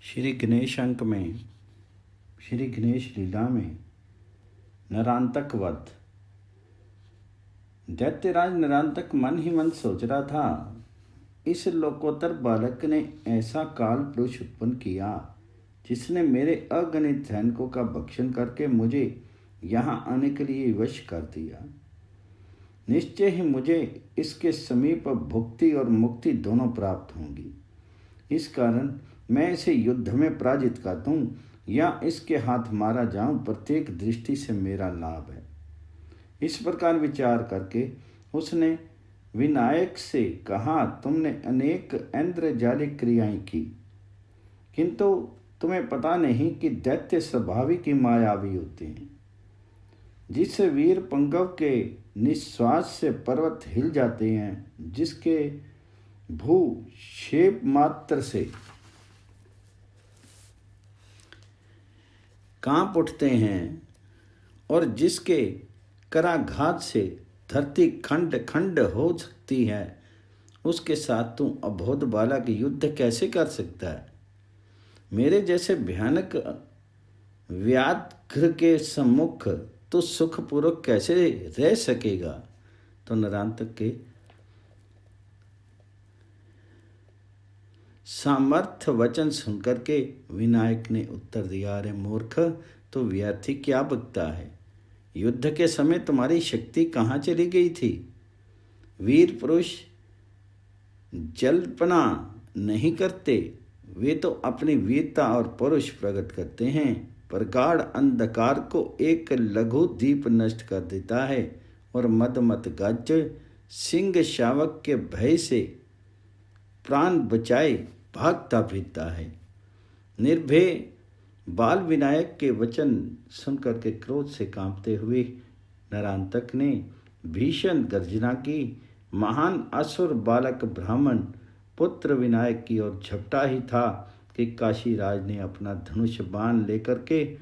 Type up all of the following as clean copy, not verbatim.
श्री गणेश अंक में श्री गणेश लीला में नरांतक वध। दैत्यराज नरांतक मन ही मन सोच रहा था, इस लोकोत्तर बालक ने ऐसा काल पुरुष उत्पन्न किया जिसने मेरे अगणित सैनिकों का भक्षण करके मुझे यहाँ आने के लिए वश कर दिया। निश्चय ही मुझे इसके समीप भुक्ति और मुक्ति दोनों प्राप्त होंगी। इस कारण मैं इसे युद्ध में पराजित कर दूं या इसके हाथ मारा जाऊं, प्रत्येक दृष्टि से मेरा लाभ है। इस प्रकार विचार करके उसने विनायक से कहा, तुमने अनेक इंद्रजालिक क्रियाएं की, किंतु तुम्हें पता नहीं कि दैत्य स्वाभाविक ही मायावी होते हैं। जिस वीर पंगव के निश्वास से पर्वत हिल जाते हैं, जिसके भू क्षेप मात्र से कांप उठते हैं और जिसके कराघात से धरती खंड खंड हो सकती है, उसके साथ तू अबोध बालक युद्ध कैसे कर सकता है? मेरे जैसे भयानक व्याघ्र के सम्मुख तो सुखपूर्वक कैसे रह सकेगा? तो नरांतक के सामर्थ्य वचन सुनकर के विनायक ने उत्तर दिया, अरे मूर्ख, तो व्यर्थी क्या बकता है? युद्ध के समय तुम्हारी शक्ति कहाँ चली गई थी? वीर पुरुष जल्पना नहीं करते, वे तो अपनी वीरता और पौरुष प्रकट करते हैं। प्रगाढ़ अंधकार को एक लघु दीप नष्ट कर देता है और मदमत गज सिंह शावक के भय से प्राण बचाए भागता फिरता है। निर्भय बाल विनायक के वचन सुनकर के क्रोध से कांपते हुए नरांतक ने भीषण गर्जना की। महान असुर बालक ब्राह्मण पुत्र विनायक की ओर झपटा ही था कि काशीराज ने अपना धनुष बाण लेकर के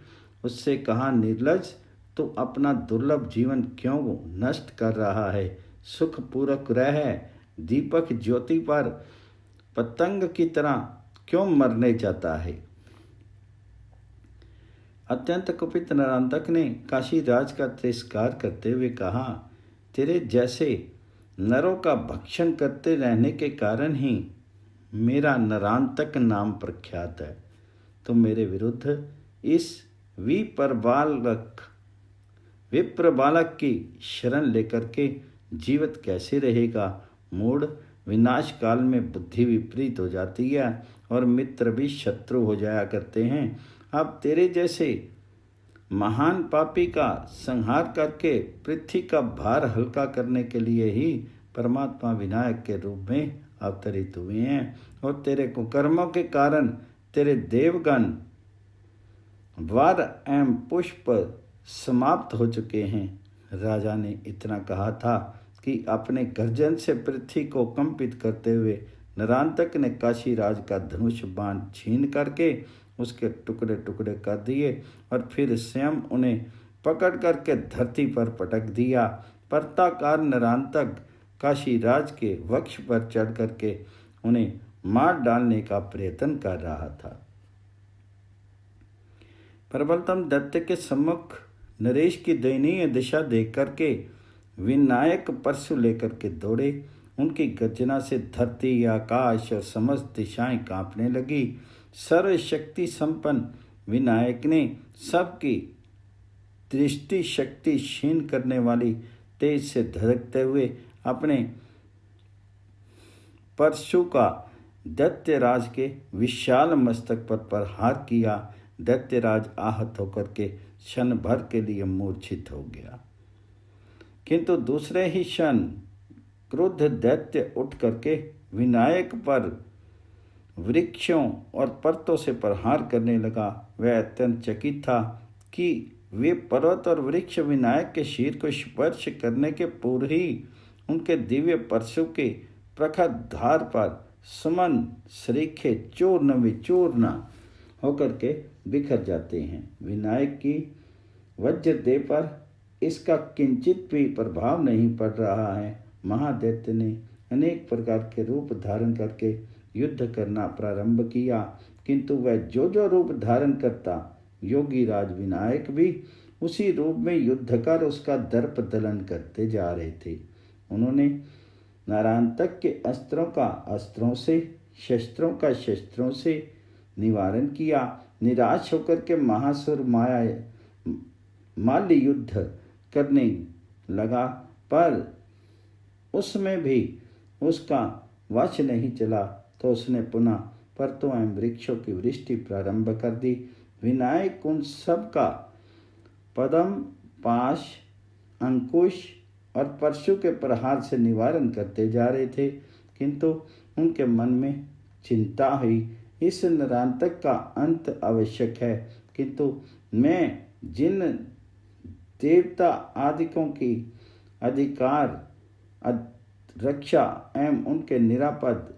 उससे कहा, निर्लज, तू अपना दुर्लभ जीवन क्यों नष्ट कर रहा है? सुखपूर्वक रह, दीपक ज्योति पर पतंग की तरह क्यों मरने जाता है? अत्यंत कुपित नरांतक ने काशीराज का तिरस्कार करते हुए कहा, तेरे जैसे नरों का भक्षण करते रहने के कारण ही मेरा नरांतक नाम प्रख्यात है। तो मेरे विरुद्ध इस विप्र बालक की शरण लेकर के जीवित कैसे रहेगा? मूढ़, विनाश काल में बुद्धि विपरीत हो जाती है और मित्र भी शत्रु हो जाया करते हैं। अब तेरे जैसे महान पापी का संहार करके पृथ्वी का भार हल्का करने के लिए ही परमात्मा विनायक के रूप में अवतरित हुए हैं और तेरे कुकर्मों के कारण तेरे देवगण वर एवं पुष्प समाप्त हो चुके हैं। राजा ने इतना कहा था कि अपने गर्जन से पृथ्वी को कंपित करते हुए नरांतक ने काशीराज का धनुष बाण छीन करके उसके टुकड़े टुकड़े कर दिए और फिर स्वयं उन्हें पकड़ करके धरती पर पटक दिया। पर्वताकार नरांतक काशीराज के वक्ष पर चढ़ करके उन्हें मार डालने का प्रयत्न कर रहा था। प्रबलतम दैत्य के सम्मुख नरेश की दयनीय दिशा देख करके विनायक परशु लेकर के दौड़े। उनकी गर्जना से धरती, आकाश और समस्त दिशाएं कांपने लगी। सर्वशक्ति संपन्न विनायक ने सबकी दृष्टि शक्ति क्षीण करने वाली तेज से धड़कते हुए अपने परशु का दैत्यराज के विशाल मस्तक पर प्रहार किया। दैत्यराज आहत होकर के क्षण भर के लिए मूर्छित हो गया, किंतु दूसरे ही क्षण क्रुद्ध दैत्य उठ करके विनायक पर वृक्षों और पर्वतों से प्रहार करने लगा। वह अत्यंत चकित था कि वे पर्वत और वृक्ष विनायक के शीर को स्पर्श करने के पूर्व ही उनके दिव्य परशु के प्रखर धार पर सुमन सरीखे चूर्ण विचूर्ण होकर के बिखर जाते हैं। विनायक की वज्रदेह पर इसका किंचित भी प्रभाव नहीं पड़ रहा है। महादैत्य ने अनेक प्रकार के रूप धारण करके युद्ध करना प्रारंभ किया, किंतु वह जो जो रूप धारण करता, योगी राज विनायक भी उसी रूप में युद्ध कर उसका दर्प दलन करते जा रहे थे। उन्होंने नारायणतक के अस्त्रों का अस्त्रों से, शस्त्रों का शस्त्रों से निवारण किया। निराश होकर के महासुर माल्य युद्ध करने लगा, पर उसमें भी उसका वश नहीं चला, तो उसने पुनः पर्वतों एवं वृक्षों की वृष्टि प्रारंभ कर दी। विनायक उन सब का पद्म, पाश, अंकुश और परशु के प्रहार से निवारण करते जा रहे थे, किंतु उनके मन में चिंता हुई, इस नरांतक का अंत आवश्यक है, किंतु मैं जिन देवता आदिकों की अधिकार रक्षा एवं उनके निरापद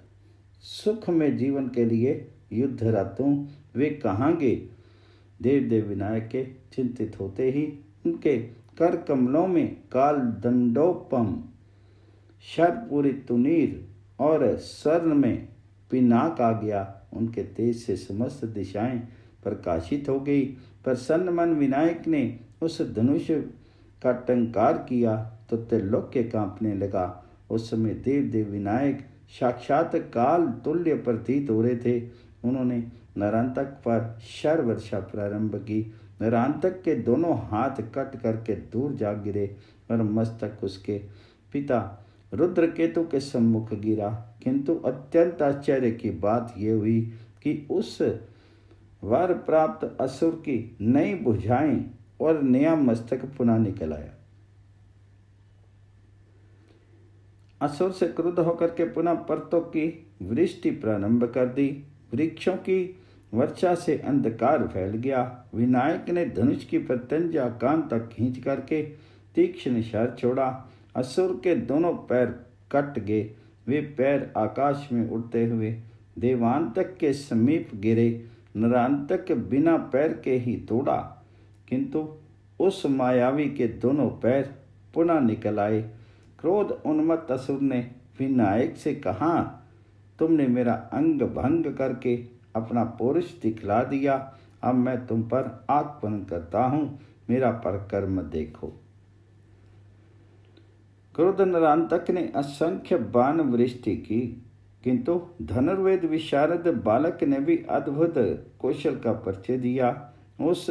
सुख में जीवन के लिए युद्धरत हूँ, वे कहाँ गए। देव देव विनायक के चिंतित होते ही उनके कर कमलों में काल दंडोपम, शरपुरी तुनीर और स्वर्ण में पिनाक आ गया। उनके तेज से समस्त दिशाएं प्रकाशित हो गई। प्रसन्न मन विनायक ने उस धनुष का टंकार किया तो त्रिलोक्य कांपने लगा। उस समय देव देव विनायक साक्षात काल तुल्य प्रतीत हो रहे थे। उन्होंने नरांतक पर शर वर्षा प्रारंभ की। नरांतक के दोनों हाथ कट करके दूर जा गिरे और मस्तक उसके पिता रुद्रकेतु के सम्मुख गिरा, किंतु अत्यंत आश्चर्य की बात यह हुई कि उस वर प्राप्त असुर की नई भुजाएं और नया मस्तक पुनः निकल आया। असुर से क्रुद्ध होकर के पुनः पर्वतों की वृष्टि प्रारंभ कर दी। वृक्षों की वर्षा से अंधकार फैल गया। विनायक ने धनुष की प्रत्यंजा कान तक खींच करके तीक्ष्ण निशार छोड़ा। असुर के दोनों पैर कट गए। वे पैर आकाश में उड़ते हुए देवांतक के समीप गिरे। नरांतक बिना पैर के ही दौड़ा, किंतु उस मायावी के दोनों पैर पुनः निकल आए। क्रोध उन्मत्त असुर ने विनायक से कहा, तुमने मेरा अंग भंग करके अपना पौरुष दिखला दिया, अब मैं तुम पर आक्रमण करता हूँ, मेरा परकर्म देखो। क्रोध नरांतक ने असंख्य बाण वृष्टि की, किंतु धनुर्वेद विशारद बालक ने भी अद्भुत कौशल का परिचय दिया। उस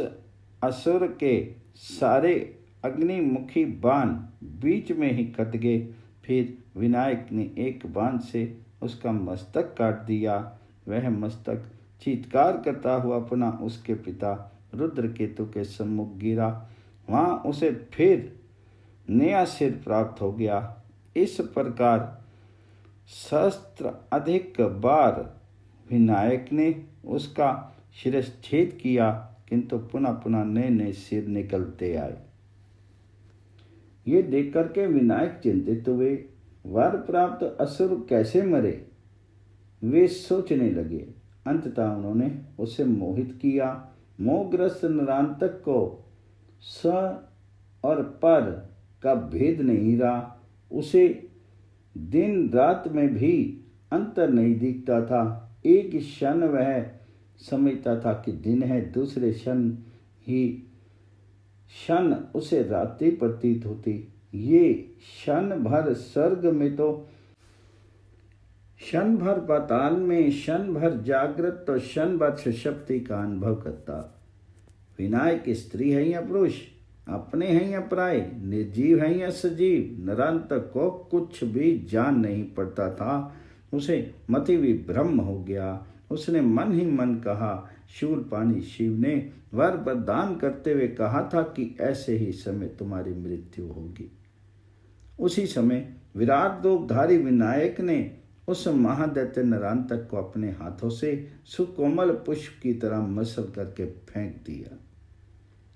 असुर के सारे अग्निमुखी बाण बीच में ही कट गए। फिर विनायक ने एक बाण से उसका मस्तक काट दिया। वह मस्तक चीत्कार करता हुआ पुनः उसके पिता रुद्रकेतु के सम्मुख गिरा। वहाँ उसे फिर नया सिर प्राप्त हो गया। इस प्रकार सहस्त्र अधिक बार विनायक ने उसका शिरच्छेद किया, किंतु पुनः पुनः नए नए सिर निकलते आए। ये देख करके विनायक चिंतित हुए। वर प्राप्त असुर कैसे मरे, वे सोचने लगे। अंततः उन्होंने उसे मोहित किया। मोहग्रस्त नरांतक को स और पर का भेद नहीं रहा। उसे दिन रात में भी अंतर नहीं दिखता था। एक क्षण वह समझता था कि दिन है, दूसरे क्षण उसे रात्रि प्रतीत होती। ये क्षण भर स्वर्ग में तो, क्षण भर पाताल में, क्षण भर जागृत तो क्षण भर सुषुप्ति का अनुभव करता। विनायक स्त्री है या पुरुष, अपने हैं या पराये, निर्जीव है या सजीव, नरांतक को कुछ भी जान नहीं पड़ता था। उसे मति विभ्रम हो गया। उसने मन ही मन कहा, शूलपाणी शिव ने वर प्रदान करते हुए कहा था कि ऐसे ही समय तुम्हारी मृत्यु होगी। उसी समय विराट रूपधारी विनायक ने उस महादैत्य नरांतक को अपने हाथों से सुकोमल पुष्प की तरह मसल करके फेंक दिया।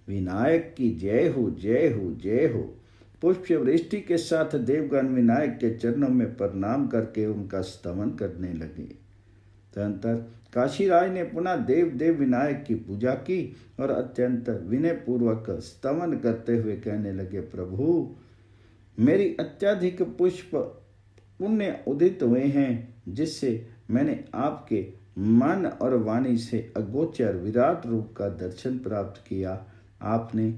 विनायक की जय हो, जय हो, जय हो। पुष्प वृष्टि के साथ देवगण विनायक के चरणों में प्रणाम करके उनका स्तवन करने लगे। तदनंतर काशीराज ने पुनः देव देव विनायक की पूजा की और अत्यंत विनय पूर्वक स्तवन करते हुए कहने लगे, प्रभु मेरी अत्यधिक पुष्प पुण्य उदित हुए हैं, जिससे मैंने आपके मन और वाणी से अगोचर विराट रूप का दर्शन प्राप्त किया। आपने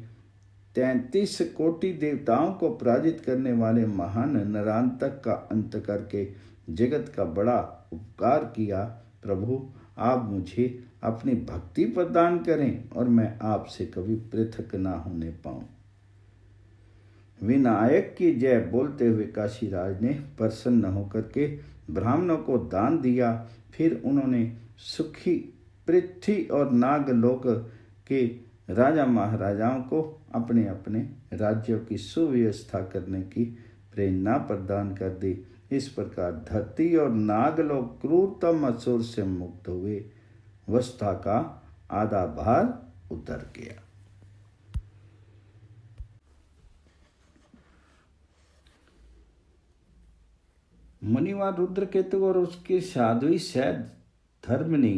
33 कोटि देवताओं को पराजित करने वाले महान नरांतक का अंत करके जगत का बड़ा उपकार किया। प्रभु, आप मुझे अपनी भक्ति प्रदान करें और मैं आपसे कभी पृथक ना होने पाऊं। विनायक की जय बोलते हुए काशीराज ने प्रसन्न होकर के ब्राह्मणों को दान दिया। फिर उन्होंने सुखी पृथ्वी और नागलोक के राजा महाराजाओं को अपने अपने राज्यों की सुव्यवस्था करने की प्रेरणा प्रदान कर दी। इस प्रकार धरती और नागलोक क्रूरतम असुर से मुक्त हुए। अवस्था का आधा भार उतर गया। मुनिवर रुद्रकेतु और उसके साध्वी सैद धर्मनी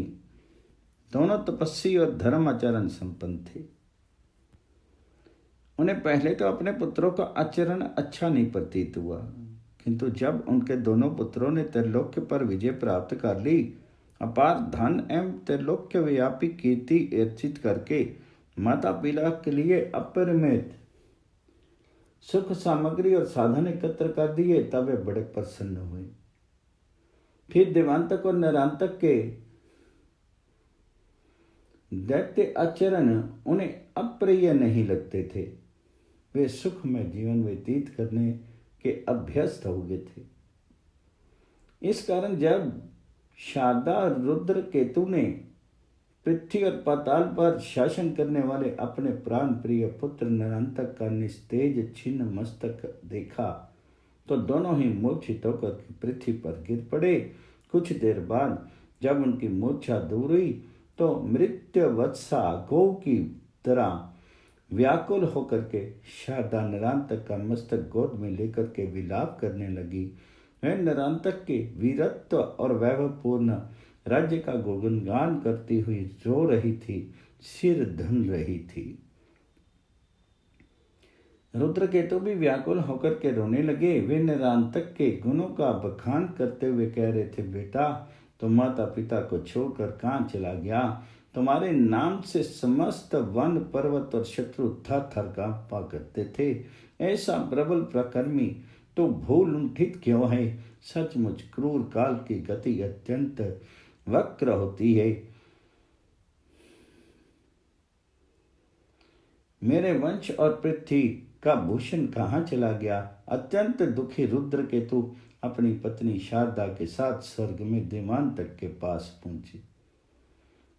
दोनों तपस्वी और धर्माचरण संपन्न थे। उन्हें पहले तो अपने पुत्रों का आचरण अच्छा नहीं प्रतीत हुआ, किंतु जब उनके दोनों पुत्रों ने त्रैलोक्य पर विजय प्राप्त कर ली, अपार धन एवं त्रैलोक्य व्यापी कीर्ति अर्जित करके माता पिता के लिए अपरिमित सुख सामग्री और साधन एकत्र कर दिए, तब वे बड़े प्रसन्न हुए। फिर देवांतक और नरांतक के दैत्य आचरण उन्हें अप्रिय नहीं लगते थे। वे सुख में जीवन व्यतीत करने के अभ्यस्त हो गए थे। इस कारण जब शारदा रुद्र केतु ने पृथ्वी और पाताल पर शासन करने वाले अपने प्राण प्रिय पुत्र नरांतक का निस्तेज छिन्न मस्तक देखा, तो दोनों ही मूर्छित होकर पृथ्वी पर गिर पड़े। कुछ देर बाद जब उनकी मूर्छा दूर हुई, तो मृत्यु वत्सा गौ की तरह व्याकुल होकर के शारदा नरांतक का मस्तक गोद में लेकर के विलाप करने लगी। वह नरांतक के वीरत्व और वैभवपूर्ण राज्य का गुणगान करती हुई रो रही थी, सिर धुन रही थी। रुद्रकेतु भी व्याकुल होकर के रोने लगे। वे नरांतक के गुणों का बखान करते हुए कह रहे थे, बेटा, तुम माता पिता को छोड़कर कहाँ चला गया? तुम्हारे नाम से समस्त वन पर्वत और शत्रु थर थर कांपा करते थे। ऐसा प्रबल प्रकर्मी तो भूल लुंठित क्यों है? सचमुच क्रूर काल की गति अत्यंत वक्र होती है। मेरे वंश और पृथ्वी का भूषण कहाँ चला गया? अत्यंत दुखी रुद्रकेतु अपनी पत्नी शारदा के साथ स्वर्ग में देवांतक के पास पहुंची।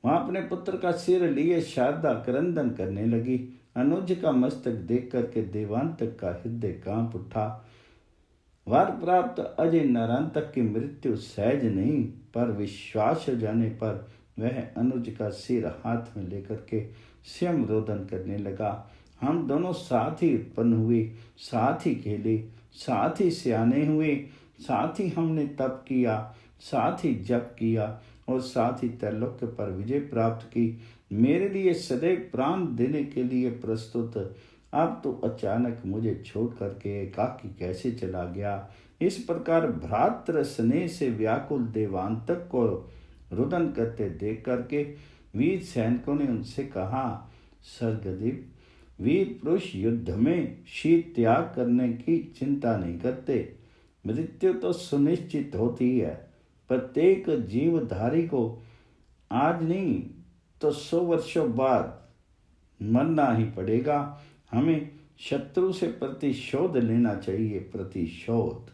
वहां अपने पुत्र का सिर लिए शारदा क्रंदन करने लगी। अनुज का मस्तक देख करके देवांतक का हृदय कांप उठा। वर प्राप्त अजय नरांतक की मृत्यु सहज नहीं, पर विश्वास हो जाने पर वह अनुज का सिर हाथ में लेकर के स्वयं रोदन करने लगा। हम दोनों साथ ही उत्पन्न हुए, साथ ही खेले, साथ ही सियाने हुए, साथ ही हमने तप किया, साथ ही जप किया और साथ ही त्रैलोक्य पर विजय प्राप्त की। मेरे लिए सदैव प्राण देने के लिए प्रस्तुत, अब तो अचानक मुझे छोड़ करके एकाकी कैसे चला गया? इस प्रकार भ्रातृ स्नेह से व्याकुल देवांतक को रुदन करते देख करके वीर सैनिकों ने उनसे कहा, सर्गदीप, वीर पुरुष युद्ध में शीत त्याग करने की चिंता नहीं करते। मृत्यु तो सुनिश्चित होती है। प्रत्येक जीवधारी को आज नहीं तो 100 वर्षों बाद मरना ही पड़ेगा। हमें शत्रु से प्रतिशोध लेना चाहिए, प्रतिशोध।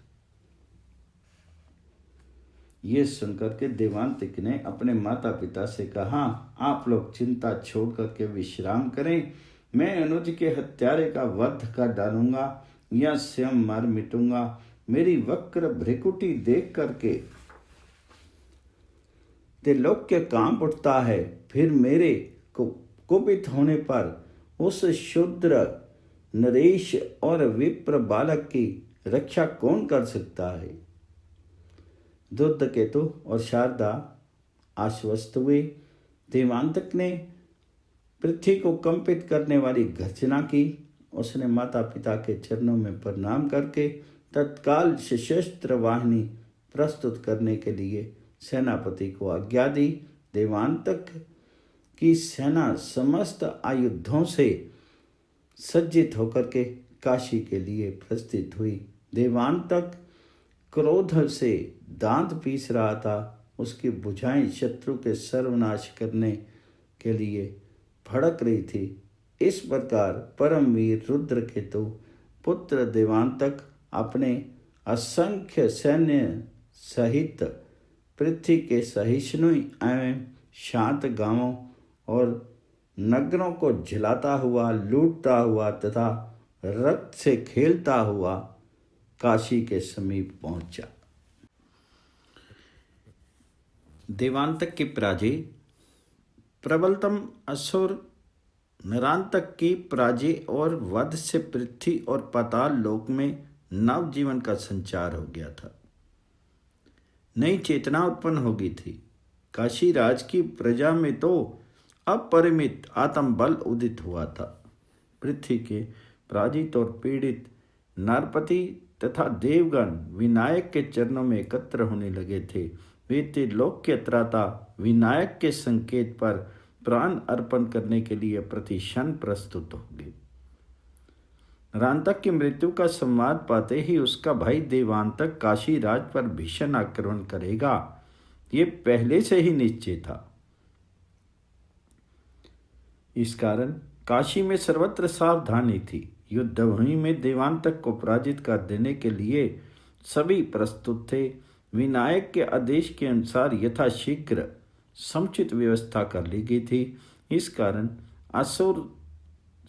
ये सुनकर के देवांतिक ने अपने माता पिता से कहा, आप लोग चिंता छोड़ करके विश्राम करें। मैं अनुज के हत्यारे का वध कर डालूंगा या स्वयं मर मिटूंगा। मेरी वक्र भ्रिकुटी देख करके त्रिलोक्य कांप उठता है। फिर मेरे को कुपित होने पर उस शूद्र नरेश और विप्र बालक की रक्षा कौन कर सकता है? दुर्दकेतु और शारदा आश्वस्त हुए। देवांतक ने पृथ्वी को कंपित करने वाली गर्जना की। उसने माता पिता के चरणों में प्रणाम करके तत्काल सशस्त्र वाहिनी प्रस्तुत करने के लिए सेनापति को आज्ञा दी। देवांतक की सेना समस्त आयुधों से सज्जित होकर के काशी के लिए प्रस्थित हुई। देवांतक क्रोध से दांत पीस रहा था। उसकी भुजाएं शत्रु के सर्वनाश करने के लिए भड़क रही थी। इस प्रकार परमवीर रुद्रकेतु पुत्र देवांतक अपने असंख्य सैन्य सहित पृथ्वी के सहिष्णु एवं शांत गांवों और नगरों को झिलाता हुआ, लूटता हुआ तथा रक्त से खेलता हुआ काशी के समीप पहुंचा। देवांतक की पराजय। प्रबलतम असुर नरांतक की पराजय और वध से पृथ्वी और पाताल लोक में नव जीवन का संचार हो गया था। नई चेतना उत्पन्न हो गई थी। काशी राज की प्रजा में तो अपरिमित आत्मबल उदित हुआ था। पृथ्वी के पराजित और पीड़ित नरपति तथा देवगण विनायक के चरणों में एकत्र होने लगे थे। वे त्रिलोक के त्राता विनायक के संकेत पर प्राण अर्पण करने के लिए प्रतिक्षण प्रस्तुत हो गए। नरांतक की मृत्यु का संवाद पाते ही उसका भाई देवांतक काशी राज पर भीषण आक्रमण करेगा, ये पहले से ही निश्चय था। इस कारण काशी में सर्वत्र सावधानी थी। युद्ध भूमि में देवांतक को पराजित कर देने के लिए सभी प्रस्तुत थे। विनायक के आदेश के अनुसार यथाशीघ्र समुचित व्यवस्था कर ली गई थी। इस कारण असुर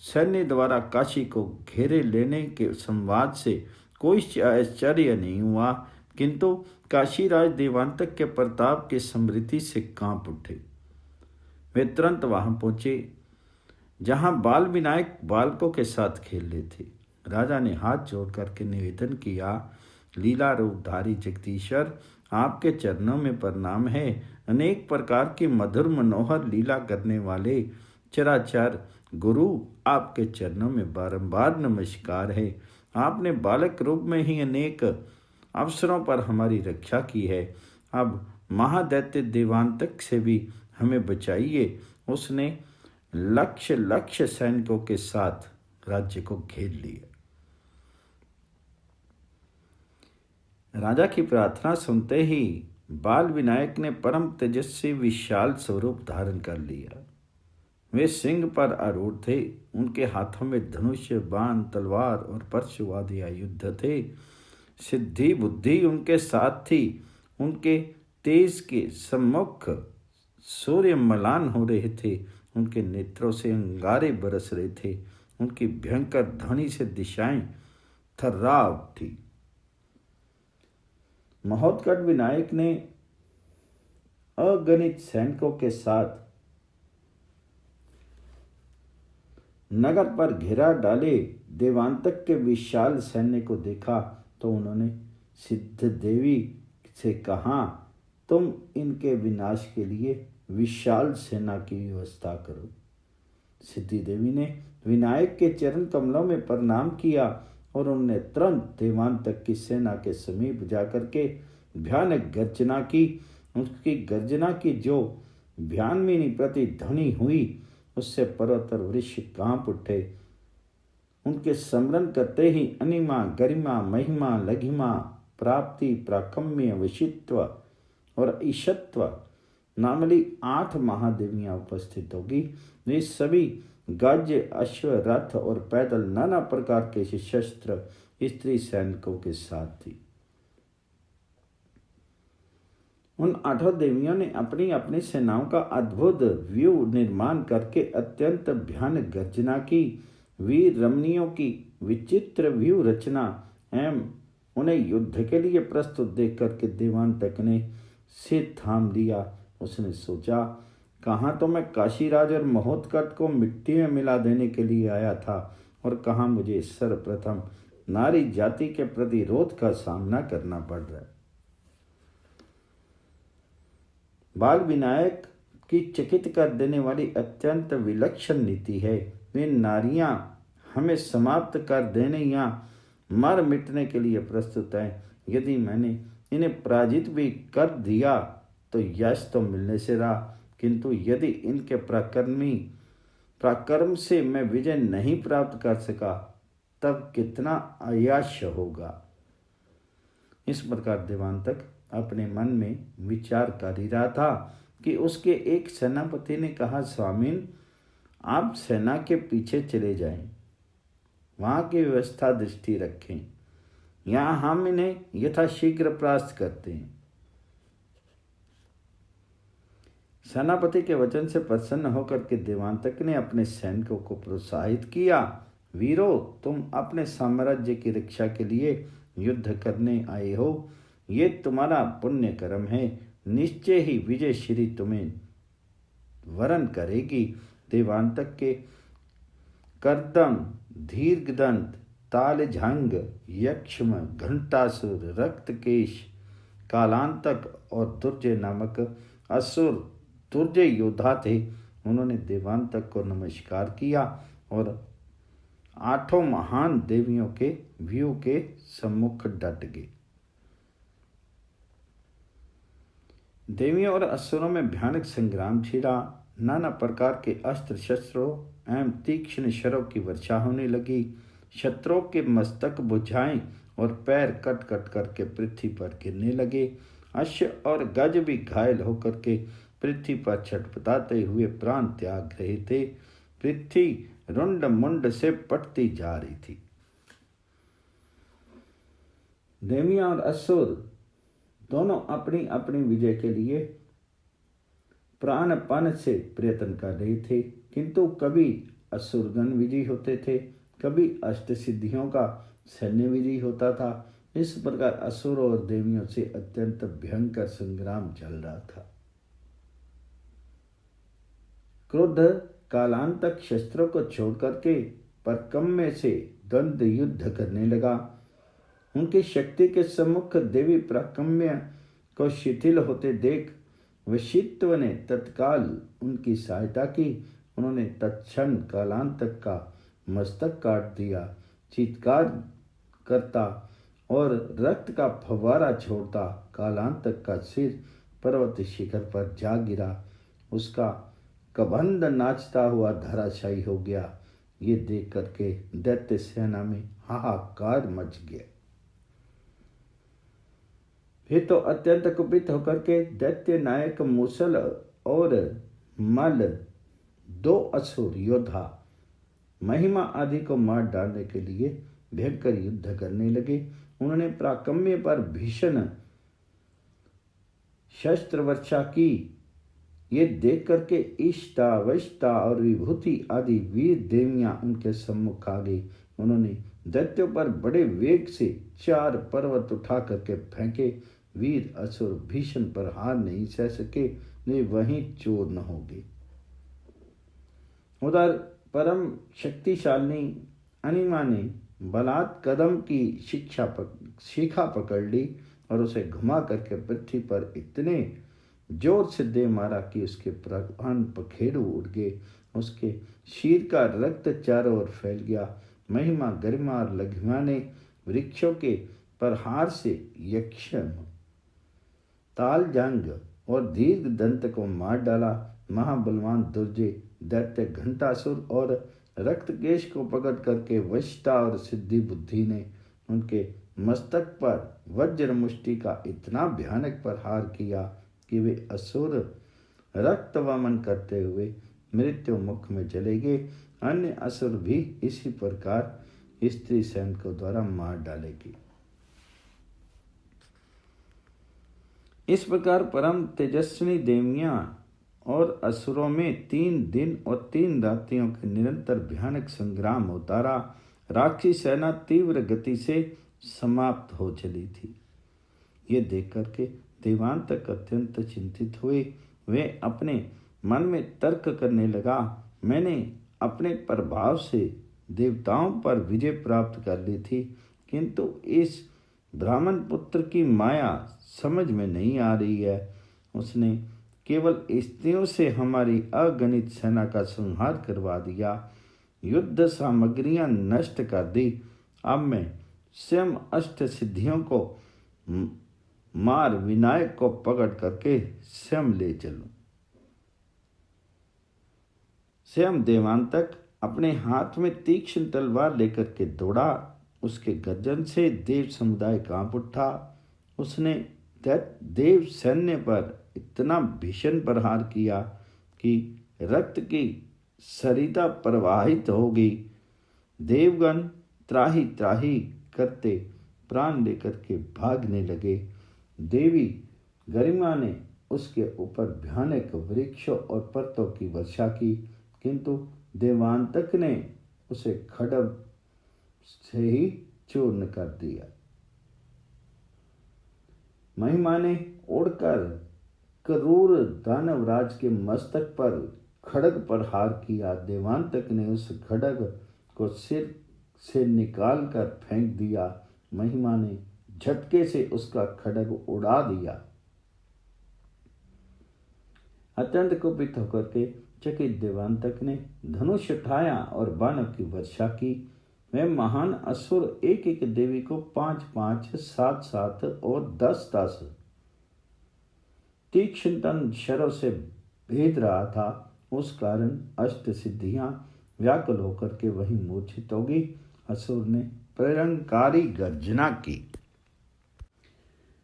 सैन्य द्वारा काशी को घेरे लेने के संवाद से कोई आश्चर्य नहीं हुआ, किंतु काशीराज देवांतक के प्रताप के समृद्धि से कांप उठे। वे तुरंत वहां पहुंचे जहां बाल विनायक बालकों के साथ खेल रहे थे। राजा ने हाथ जोड़ करके निवेदन किया, लीला रूपधारी जगदीश्वर, आपके चरणों में प्रणाम है। अनेक प्रकार की मधुर मनोहर लीला करने वाले चराचर गुरु, आपके चरणों में बारंबार नमस्कार है। आपने बालक रूप में ही अनेक अवसरों पर हमारी रक्षा की है। अब महादैत्य देवांतक से भी हमें बचाइए। उसने लक्ष्य सैनिकों के साथ राज्य को घेर लिया। राजा की प्रार्थना सुनते ही बाल विनायक ने परम तेजस्वी विशाल स्वरूप धारण कर लिया। वे सिंह पर आरूढ़ थे। उनके हाथों में धनुष, बाण, तलवार और परशु आदि आयुध थे। सिद्धि बुद्धि उनके साथ थी। उनके तेज के सम्मुख सूर्य मलान हो रहे थे। उनके नेत्रों से अंगारे बरस रहे थे। उनकी भयंकर ध्वनि से दिशाएं थर्रा उठी। महोत्कट विनायक ने अगणित सैनिकों के साथ नगर पर घेरा डाले देवांतक के विशाल सैन्य को देखा तो उन्होंने सिद्ध देवी से कहा, तुम इनके विनाश के लिए विशाल सेना की व्यवस्था करो। सिद्धि देवी ने विनायक के चरण कमलों में प्रणाम किया और उन्होंने तुरंत देवांतक की सेना के समीप जाकर के भयानक गर्जना की। उसकी गर्जना की जो भयानवी प्रतिध्वनि हुई, उससे पर्वत और वृक्ष कांप उठे। उनके स्मरण करते ही अनिमा, गरिमा, महिमा, लघिमा, प्राप्ति, प्राकम्य, वशित्व और ईशत्व नामली 8 महादेवियां उपस्थित होगी। वे सभी गज, अश्व, रथ और पैदल नाना प्रकार के शस्त्र स्त्री सैनिकों के साथ थी। उन 8 देवियों ने अपनी अपनी सेनाओं का अद्भुत व्यू निर्माण करके अत्यंत भयानक गर्जना की। वीर रमणियों की विचित्र व्यू रचना एवं उन्हें युद्ध के लिए प्रस्तुत देख करके देवांतक ने सिर थाम लिया। उसने सोचा, कहाँ तो मैं काशीराज और महोत्कट को मिट्टी में मिला देने के लिए आया था और कहाँ मुझे सर्वप्रथम नारी जाति के प्रतिरोध का सामना करना पड़ रहा है। बाल विनायक की चकित कर देने वाली अत्यंत विलक्षण नीति है। वे नारियां हमें समाप्त कर देने या मर मिटने के लिए प्रस्तुत हैं। यदि मैंने इन्हें पराजित भी कर दिया तो यश तो मिलने से रहा, किंतु यदि इनके पराक्रम से मैं विजय नहीं प्राप्त कर सका तब कितना अयश होगा। इस प्रकार देवांतक अपने मन में विचार कर ही रहा था कि उसके एक सेनापति ने कहा, स्वामीन, आप सेना के पीछे चले जाएं, वहाँ की व्यवस्था दृष्टि रखें, यहाँ हम इन्हें यथाशीघ्र परास्त करते हैं। सेनापति के वचन से प्रसन्न होकर के देवांतक ने अपने सैनिकों को प्रोत्साहित किया, वीरो, तुम अपने साम्राज्य की रक्षा के लिए युद्ध करने आए हो, ये तुम्हारा पुण्य कर्म है, निश्चय ही विजय श्री तुम्हें वरण करेगी। देवांतक के कर्दम, दीर्घदंत, तालझंग, यक्ष्म, घंटासुर, रक्तकेश, कालांतक और दुर्जय नामक असुर दुर्जय योद्धा थे। उन्होंने देवांतक को नमस्कार किया और 8 महान देवियों के व्यू के सम्मुख डट गए। देवियों और असुरों में भयानक संग्राम छिड़ा। नाना प्रकार के अस्त्र शस्त्रों एवं तीक्ष्ण शरों की वर्षा होने लगी। शत्रुओं के मस्तक बुझाएं और पैर कट कट करके पृथ्वी पर गिरने लगे। अश्व और गज भी घायल होकर के पृथ्वी पर छटपटाते हुए प्राण त्याग रहे थे। पृथ्वी रुंड मुंड से पटती जा रही थी। देवियां और असुर दोनों अपनी अपनी विजय के लिए प्राणपण से प्रयत्न कर रहे थे, किंतु कभी असुरगण विजयी होते थे, कभी अष्ट सिद्धियों का सैन्य विजयी होता था। इस प्रकार असुरों और देवियों से अत्यंत भयंकर संग्राम चल रहा था। क्रोध कालांतक शस्त्रों को छोड़कर के परकम्य से द्वंद्व युद्ध करने लगा। उनकी शक्ति के सम्मुख देवी प्राकम्य को शिथिल होते देख वशित्व ने तत्काल उनकी सहायता की। उन्होंने तत्क्षण कालांतक का मस्तक काट दिया। चीत्कार करता और रक्त का फव्वारा छोड़ता कालांतक का सिर पर्वत शिखर पर जा गिरा। उसका कबंध नाचता हुआ धराशायी हो गया। ये देख करके दैत्य सेना में हाहाकार मच गया। फिर तो अत्यंत कुपित होकर के दैत्य नायक मूसल और मल 2 असुर योद्धा महिमा आदि को मार डालने के लिए भयंकर युद्ध करने लगे। उन्होंने प्राकम्य पर भीषण शस्त्र वर्षा की। ये देख करके इष्टा, वष्टा और विभूति आदि वीर देवियां उनके सम्मुख आ गई। उन्होंने दैत्यों पर बड़े वेग से 4 पर्वत उठा करके फेंके। वीर असुर भीषण पर हार नहीं सह सके, वे वहीं चूर्ण हो गए। उधर परम शक्तिशाली अनिमा ने बलात् कदम की शिखा पकड़ ली और उसे घुमा करके पृथ्वी पर इतने जोर से दे मारा कि उसके प्राण पखेरु उड़ गए। उसके शीर का रक्त चारों ओर फैल गया। महिमा, गरिमा और लघिमा ने वृक्षों के प्रहार से यक्षम, तालजंग और दीर्घ दंत को मार डाला। महाबलवान दुर्जय दैत्य घंटासुर और रक्तकेश को पकड़ करके वशिष्ठा और सिद्धि बुद्धि ने उनके मस्तक पर वज्र मुष्टि का इतना भयानक प्रहार किया कि वे असुर रक्त वमन करते हुए मृत्यु मुख में चले गए। अन्य असुर भी इसी प्रकार स्त्री सैनिकों द्वारा मार डालेगी। इस प्रकार परम तेजस्विनी देवियां और असुरों में 3 दिन और 3 रात्रियों के निरंतर भयानक संग्राम होता रहा। राक्षसी सेना तीव्र गति से समाप्त हो चली थी। ये देख करके देवांतक अत्यंत चिंतित हुए। वे अपने मन में तर्क करने लगा, मैंने अपने प्रभाव से देवताओं पर विजय प्राप्त कर ली थी, किंतु इस ब्राह्मण पुत्र की माया समझ में नहीं आ रही है। उसने केवल स्त्रियों से हमारी अगणित सेना का संहार करवा दिया, युद्ध सामग्रियां नष्ट कर दी। अब मैं स्वयं अष्ट सिद्धियों को मार विनायक को पकड़ करके स्वयं ले चलूं। स्वयं देवांतक अपने हाथ में तीक्ष्ण तलवार लेकर के दौड़ा। उसके गर्जन से देव समुदाय कांप उठा। उसने देव सैन्य पर इतना भीषण प्रहार किया कि रक्त की सरिता प्रवाहित हो गई। देवगण त्राही त्राही करते प्राण लेकर के भागने लगे। देवी गरिमा ने उसके ऊपर भयानक वृक्षों और पर्वतों की वर्षा की, किंतु देवांतक ने उसे खड्ग से ही चूर्ण कर दिया। महिमा ने उड़कर क्रूर दानवराज के मस्तक पर खड्ग प्रहार किया। देवांतक ने उस खड्ग को सिर से निकाल कर फेंक दिया। महिमा ने झटके से उसका खड्ग उड़ा दिया। अत्यंत कुपित होकर के चकित देवांतक ने धनुष उठाया और बाणों की वर्षा की। वह महान असुर एक एक देवी को 5-5, 7-7 और 10-10 तीक्ष्ण शरों से भेद रहा था। उस कारण अष्ट सिद्धियां व्याकुल होकर के वहीं मूर्छित हो गई। असुर ने प्रलंकारी गर्जना की।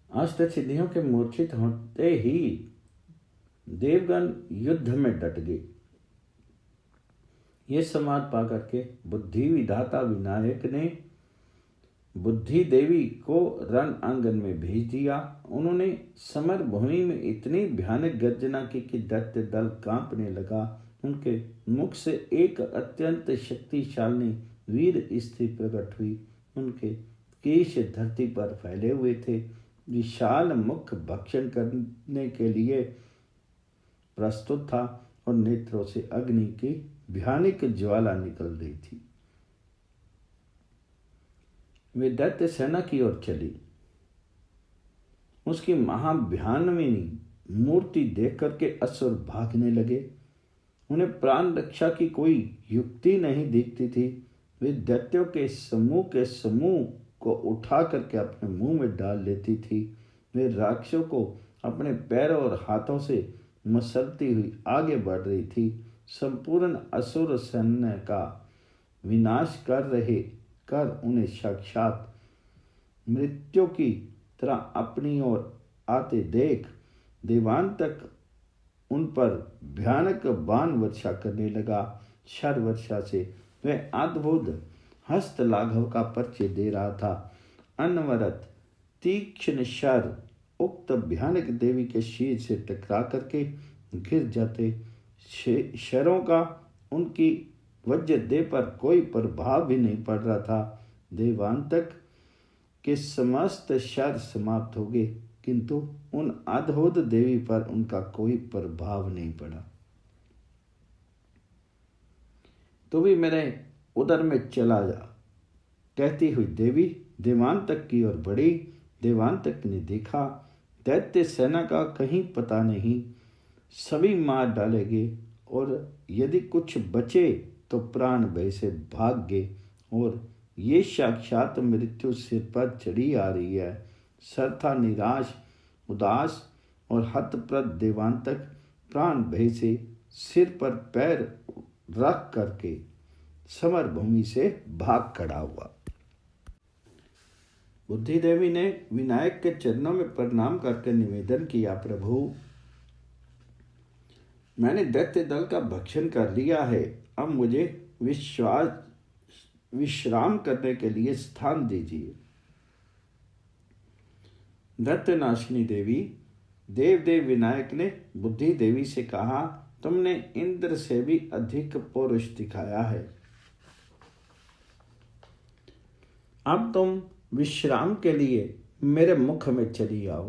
अष्ट सिद्धियों के मूर्छित होते ही देवगण युद्ध में डट गए। ये समाद पाकर के बुद्धि विधाता विनायक ने बुद्धि देवी को रण आंगन में भेज दिया। उन्होंने समर भूमि में इतनी भयानक गर्जना की कि दैत्य दल कांपने लगा। उनके मुख से एक अत्यंत शक्तिशाली वीर स्त्री प्रकट हुई। उनके केश धरती पर फैले हुए थे। विशाल मुख भक्षण करने के लिए प्रस्तुत था और नेत्रों से अग्नि की भयानक ज्वाला निकल रही थी। वे दैत्य सेना की ओर चली। उसकी महाभयानवी मूर्ति देख करके असुर भागने लगे। उन्हें प्राण रक्षा की कोई युक्ति नहीं दिखती थी। वे दैत्यों के समूह को उठा करके अपने मुंह में डाल लेती थी। वे राक्षसों को अपने पैरों और हाथों से मसलती हुई आगे बढ़ रही थी। संपूर्ण असुर सैन्य का विनाश कर उन्हें साक्षात मृत्यु की तरह अपनी ओर आते देख देवांतक उन पर भयानक बाण वर्षा करने लगा। शर वर्षा से वह अद्भुत हस्त लाघव का परिचय दे रहा था। अनवरत तीक्ष्ण शर उक्त भयानक देवी के शीर से टकरा करके गिर जाते। शरों का उनकी वज्र देह पर कोई प्रभाव भी नहीं पड़ रहा था। देवांतक के समस्त शर समाप्त हो गए, किंतु उन अद्भुत देवी पर उनका कोई प्रभाव नहीं पड़ा। तो भी मेरे उदर में चला जा, कहती हुई देवी देवांतक की ओर बढ़ी। देवांतक ने देखा दैत्य सेना का कहीं पता नहीं, सभी मार डाले गए और यदि कुछ बचे तो प्राण भय से भाग गए। और ये साक्षात मृत्यु सिर पर चढ़ी आ रही है। सर्था निराश, उदास और हतप्रद देवांतक प्राण भय से सिर पर पैर रख करके समर भूमि से भाग खड़ा हुआ। बुद्धि देवी ने विनायक के चरणों में प्रणाम करके निवेदन किया, प्रभु मैंने दैत्य दल का भक्षण कर लिया है। अब मुझे विश्राम करने के लिए स्थान दीजिए। दैत्यनाशिनी देवी देवदेव विनायक ने बुद्धि देवी से कहा, तुमने इंद्र से भी अधिक पौरुष दिखाया है। अब तुम विश्राम के लिए मेरे मुख में चली आओ।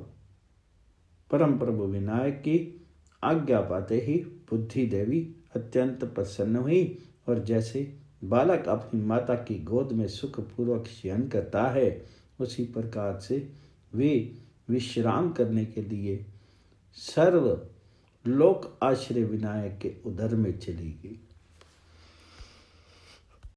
परम प्रभु विनायक की आज्ञा पाते ही बुद्धि देवी अत्यंत प्रसन्न हुई और जैसे बालक अपनी माता की गोद में सुखपूर्वक शयन करता है, उसी प्रकार से वे विश्राम करने के लिए सर्व लोक आश्रय विनायक के उदर में चली गई।